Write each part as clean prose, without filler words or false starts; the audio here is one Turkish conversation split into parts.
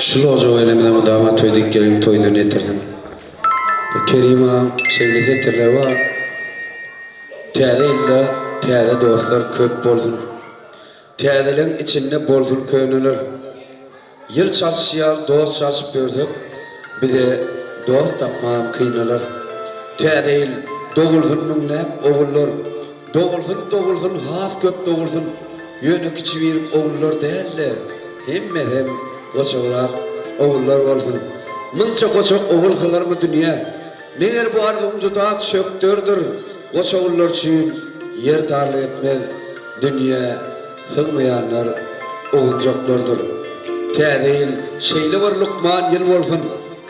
Şul hoca eylemeden damat toydik gelin toyduğunu etirdim. Kerima sevgili etirler var. Täze illa täze dostlar köp bolsun. Täzelerin içinde bolsun köynüler. Yıl çalışýar, dost çalışıp gördük. Bize dost tapmam kıynalar. Täze il doğulsun ne oğullar. Doğulsun haf köp doğulsun. Yönü kiçi bir oğullar değerler. Hem koçolar oğullar olsun. Mınça koçok oğul kılar mı dünya? Neger bu ardımcı da çöktürdür. Koç oğullar için yer darlı etmez. Dünya sığmayanlar oğuncaklardır. Täze şeyli var Lukman yıl olsun.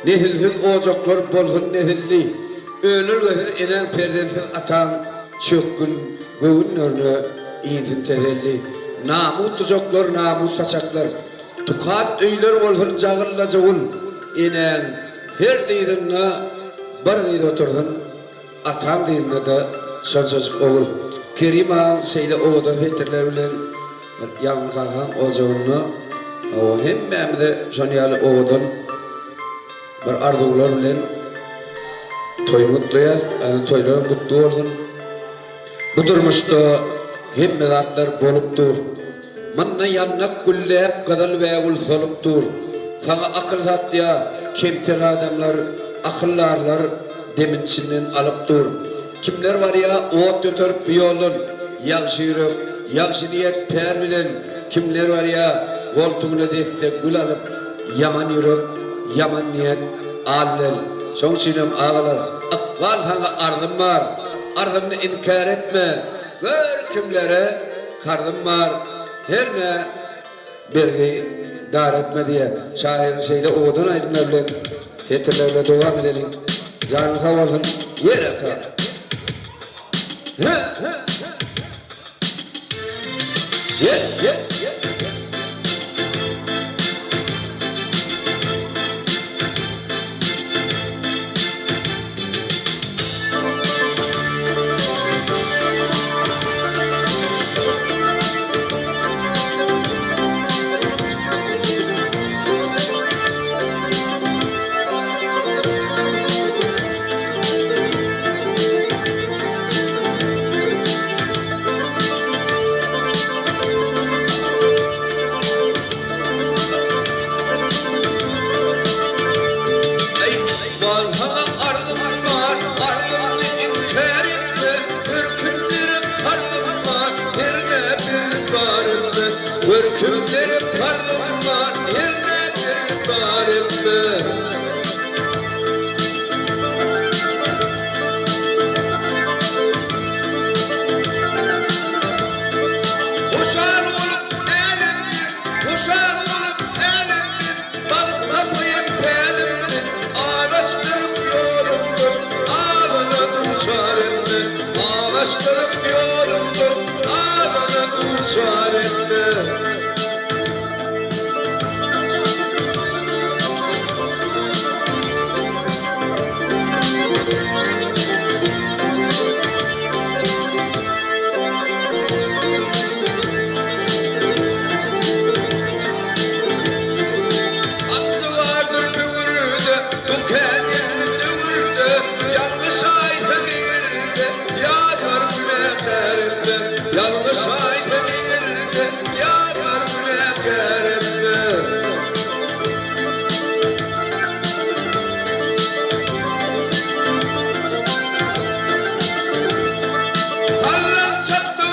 Nehilsiz oğuncaklar bolsun nehilli. Ölür gözü enen perdensiz atan çökkün göğün önüne iyizin tezelli. Namut tucaklar, namut saçaklar. Tukat öyler olsun cağırla cağıl. Enen her deyinine bir gıydı oturdun. Atan deyinine de şansacık oğul. Kerima şeyle oğudan fetirler bilen yağmur kalkan ocağını. O hem de şanyalı oğudan bir arduğular bilen toy mutluyaz. Yani toylar mutlu olsun. Bu durmuşta hem medatlar bolup dur. Manna yannak güllep kadal ve ul solup dur. Sana akıl zat ya kemtir adamlar, akıllarlar deminçinden alıp dur. Kimler var ya oğut götürüp bir yolun, yakşı yürüp, yakşı niyet per bilen. Kimler var ya koltuğuna destek gül alıp, yaman yürüp, yaman niyet ağlel. Son çiğnem ağalar, akval sana ardım var, ardımını inkar etme. Gör kimlere kardım var, her ne bergi dar etme diye şairin şeyle oğudun aydınlar bilen fetirlerle devam edelim. Canı havalın yer atar. Ye. Körkümlerim karnım var, yerine bir tarifme. Koşar olup elimdir, bakmayın pelimdir, ağlaştırıp yorumdur, ağlanan uçarımdır, ağlaştırıp yorumdur, ağlanan uçarımdır. Yalnız ayda gelirdi, yanar bile gelirdi. Hallan çattı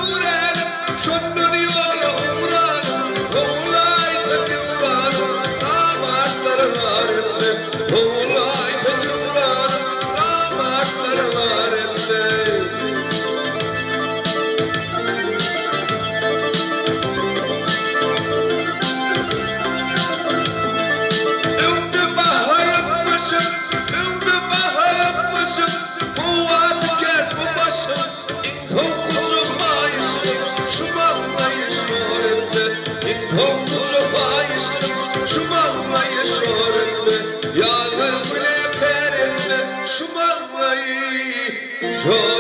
uğrayalım, şundan yola uğrayalım, oğulaydı uğrayalım, damatları varıldı, oğulaydı uğrayalım, damatları varıldı. Şu